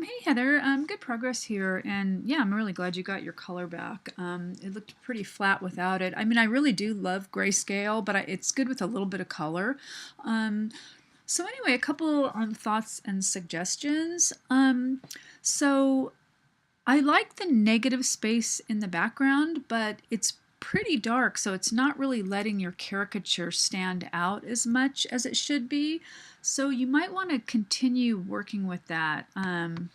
Hey Heather, good progress here, and yeah, I'm really glad you got your color back. It looked pretty flat without it. I mean, I really do love grayscale, but it's good with a little bit of color. Um, so anyway, a couple thoughts and suggestions. So I like the negative space in the background, but it's pretty dark, so it's not really letting your caricature stand out as much as it should be. So you might want to continue working with that. I'm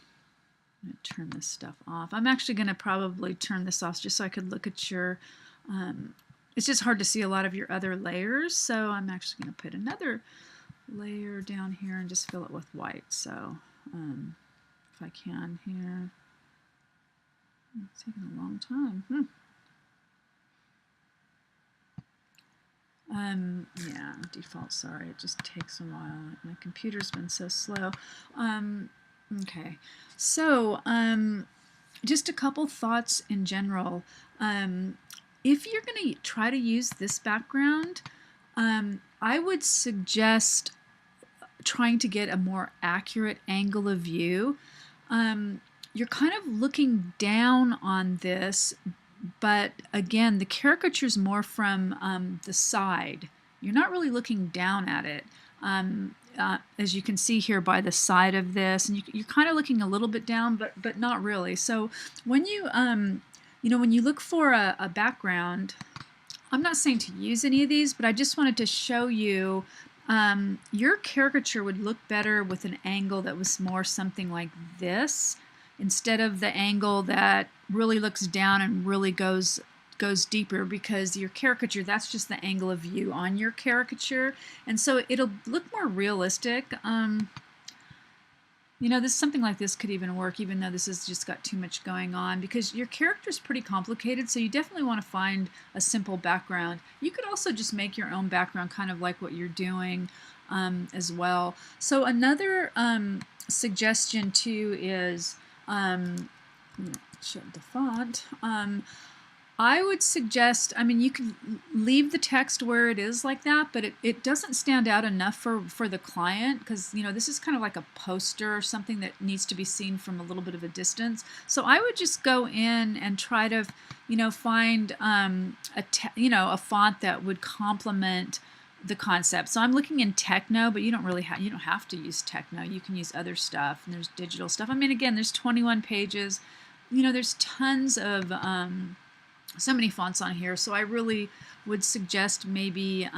going to turn this stuff off. I'm actually going to probably turn this off just so I could look at your, it's just hard to see a lot of your other layers. So I'm actually going to put another layer down here and just fill it with white. So if I can here, it's taking a long time. Yeah, default, sorry, it just takes a while. My computer's been so slow. Okay, so just a couple thoughts in general. If you're going to try to use this background, I would suggest trying to get a more accurate angle of view. You're kind of looking down on this, but again, the caricature is more from the side. You're not really looking down at it. As you can see here by the side of this, and you're kind of looking a little bit down, but not really. So when you when you look for a background, I'm not saying to use any of these, but I just wanted to show you your caricature would look better with an angle that was more something like this, instead of the angle that really looks down and really goes deeper, because your caricature, that's just the angle of view on your caricature, and so it'll look more realistic. This something like this could even work, even though this has just got too much going on, because your character is pretty complicated, so you definitely want to find a simple background. You could also just make your own background, kind of like what you're doing as well. So another suggestion too is show the font. I would suggest, you can leave the text where it is like that, but it doesn't stand out enough for the client, because this is kind of like a poster or something that needs to be seen from a little bit of a distance. So I would just go in and try to find a font that would complement the concept. So I'm looking in Techno, but you don't have to use Techno. You can use other stuff, and there's digital stuff. Again, there's 21 pages. There's tons of so many fonts on here, so I really would suggest maybe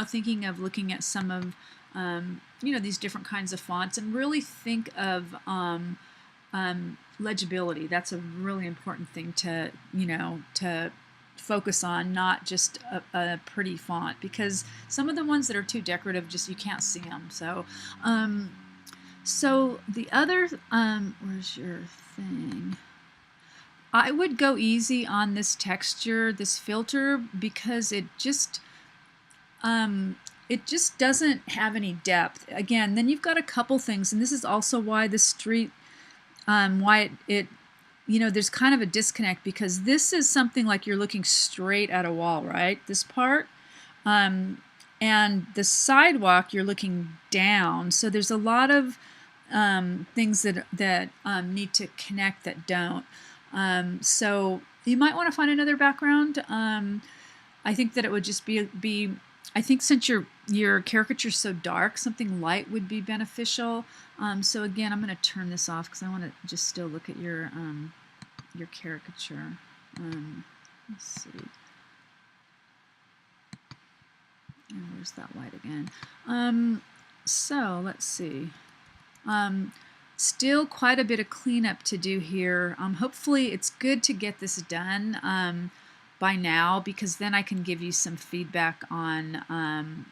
thinking of looking at some of these different kinds of fonts, and really think of legibility. That's a really important thing to to focus on, not just a pretty font, because some of the ones that are too decorative, just you can't see them. So so the other where's your thing? I would go easy on this texture, this filter, because it just doesn't have any depth. Again, then you've got a couple things, and this is also why the street, why it there's kind of a disconnect, because this is something like you're looking straight at a wall, right? This part, and the sidewalk you're looking down. So there's a lot of things that need to connect that don't. So you might want to find another background. I think that it would just be I think since your caricature is so dark, something light would be beneficial. So again, I'm going to turn this off because I want to just still look at your caricature. Let's see. Oh, where's that light again? So let's see. Still quite a bit of cleanup to do here. Hopefully it's good to get this done by now, because then I can give you some feedback on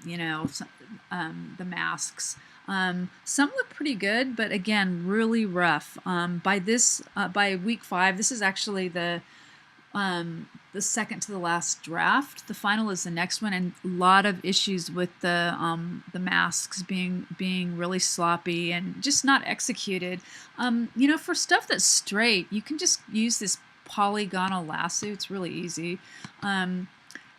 the masks. Some look pretty good, but again, really rough. By week 5, this is actually the second to the last draft. The final is the next one, and a lot of issues with the masks being really sloppy and just not executed. For stuff that's straight, you can just use this polygonal lasso. It's really easy. And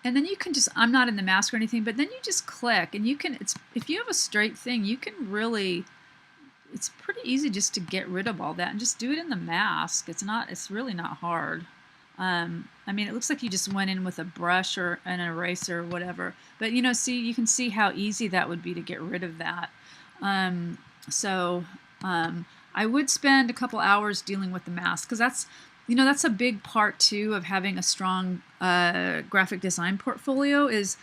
then you can just, I'm not in the mask or anything, but then you just click, and you can, if you have a straight thing, you can really, it's pretty easy just to get rid of all that and just do it in the mask. It's really not hard. I mean, it looks like you just went in with a brush or an eraser or whatever, but you know, see, you can see how easy that would be to get rid of that. Um, so I would spend a couple hours dealing with the mask, because that's, you know, that's a big part too of having a strong graphic design portfolio. Is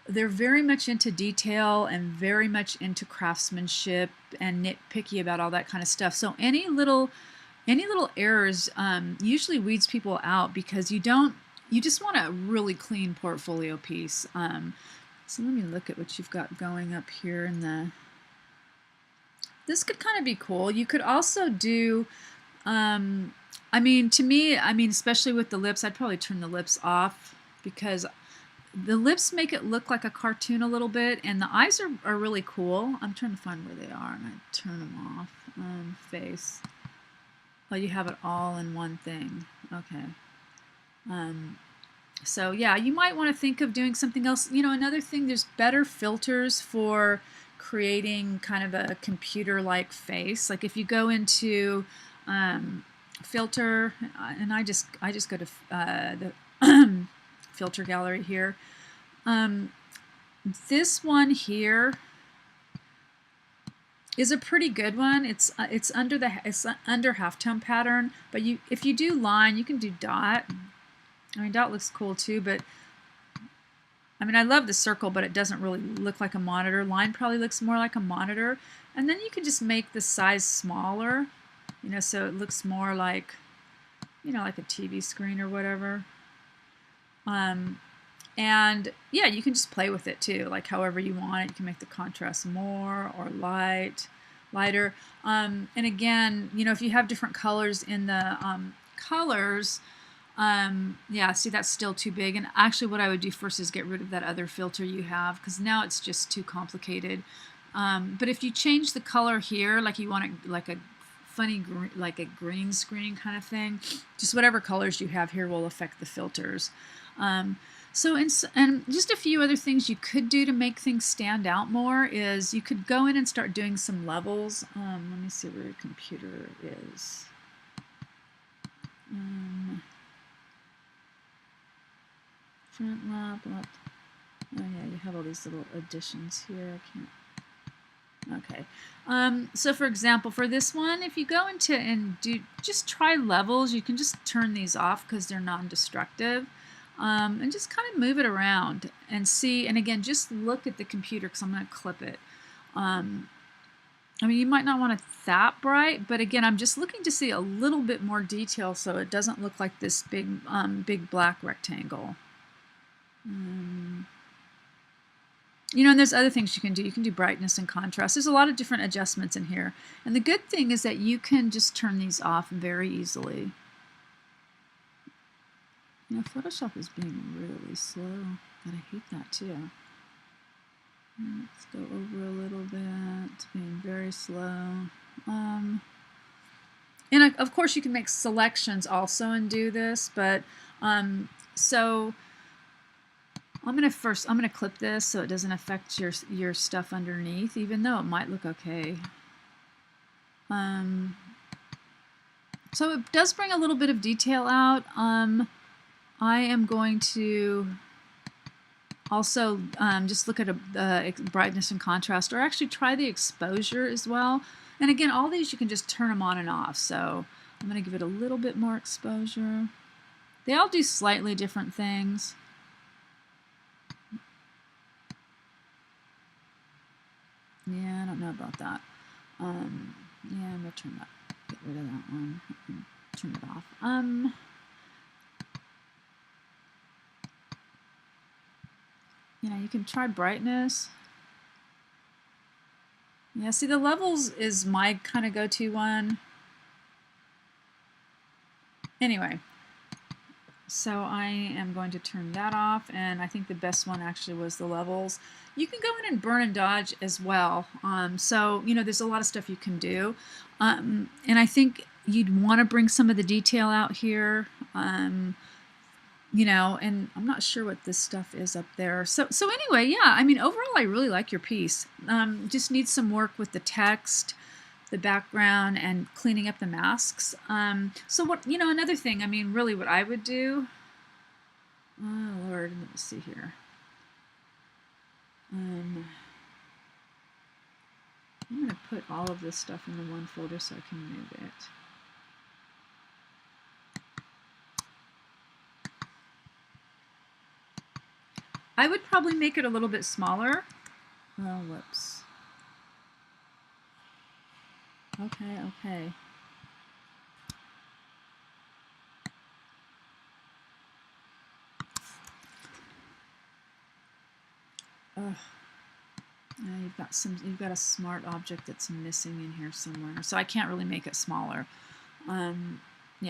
they're very much into detail and very much into craftsmanship and nitpicky about all that kind of stuff. So any little errors usually weeds people out, because you just want a really clean portfolio piece. So let me look at what you've got going up here in the. This could kind of be cool. You could also do, I mean, to me, I mean, especially with the lips, I'd probably turn the lips off, because the lips make it look like a cartoon a little bit, and the eyes are really cool. I'm trying to find where they are, and I turn them off. Face. Oh, you have it all in one thing. Okay. So yeah, you might want to think of doing something else. You know, another thing, there's better filters for creating kind of a computer-like face. Like if you go into filter, and I just go to the filter gallery here. This one here is a pretty good one. It's under halftone pattern, but if you do line, you can do dot. I mean, dot looks cool too, but I mean, I love the circle, but it doesn't really look like a monitor. Line probably looks more like a monitor, and then you can just make the size smaller, you know, so it looks more like, you know, like a TV screen or whatever. And yeah, you can just play with it too, like however you want it. You can make the contrast more or lighter. And again, you know, if you have different colors in the colors, yeah, see, that's still too big. And actually what I would do first is get rid of that other filter you have, because now it's just too complicated. But if you change the color here, like you want it like a funny like a green screen kind of thing, just whatever colors you have here will affect the filters. So, and just a few other things you could do to make things stand out more is you could go in and start doing some levels. Let me see where your computer is. Front left. Oh yeah, you have all these little additions here. I can't. Okay. So for example, for this one, if you go into and just try levels, you can just turn these off because they're non-destructive. And just kind of move it around and see, and again, just look at the computer, because I'm going to clip it. I mean, you might not want it that bright, but again, I'm just looking to see a little bit more detail so it doesn't look like this big black rectangle. You know, and there's other things you can do. You can do brightness and contrast. There's a lot of different adjustments in here. And the good thing is that you can just turn these off very easily. You know, Photoshop is being really slow, but I hate that too. Let's go over a little bit. It's being very slow. And of course you can make selections also and do this, but so I'm gonna clip this so it doesn't affect your stuff underneath, even though it might look okay. So it does bring a little bit of detail out. I am going to also just look at a brightness and contrast, or actually try the exposure as well. And again, all these you can just turn them on and off. So I'm going to give it a little bit more exposure. They all do slightly different things. Yeah, I don't know about that. Yeah, I'm going to get rid of that one and turn it off. You know, you can try brightness. Yeah, see, the levels is my kind of go-to one. Anyway, so I am going to turn that off, and I think the best one actually was the levels. You can go in and burn and dodge as well. So, you know, there's a lot of stuff you can do. And I think you'd want to bring some of the detail out here. You know, and I'm not sure what this stuff is up there. So anyway, yeah, I mean, overall, I really like your piece. Just needs some work with the text the background and cleaning up the masks. So what, another thing, I mean, really what I would do, oh Lord, let me see here. I'm going to put all of this stuff into one folder so I can move it. I would probably make it a little bit smaller. Oh, whoops. Okay. Ugh. You've got a smart object that's missing in here somewhere, so I can't really make it smaller. Yeah,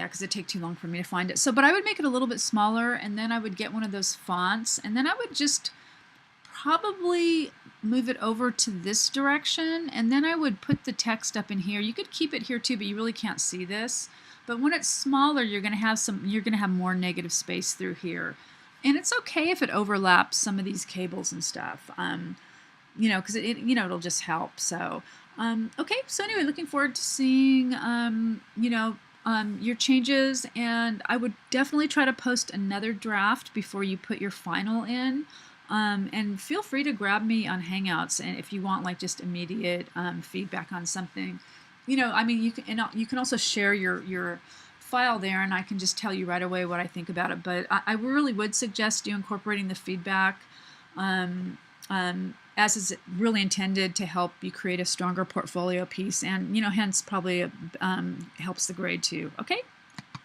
because it'd take too long for me to find it. So, but I would make it a little bit smaller, and then I would get one of those fonts, and then I would just probably move it over to this direction, and then I would put the text up in here. You could keep it here too, but you really can't see this. But when it's smaller, you're going to have more negative space through here, and it's okay if it overlaps some of these cables and stuff. Because it'll just help. So, okay. So anyway, looking forward to seeing, your changes, and I would definitely try to post another draft before you put your final in. And feel free to grab me on Hangouts, and if you want like just immediate feedback on something, I mean, you can also share your file there, and I can just tell you right away what I think about it. But I really would suggest you incorporating the feedback, as is really intended to help you create a stronger portfolio piece, and hence probably helps the grade too. Okay.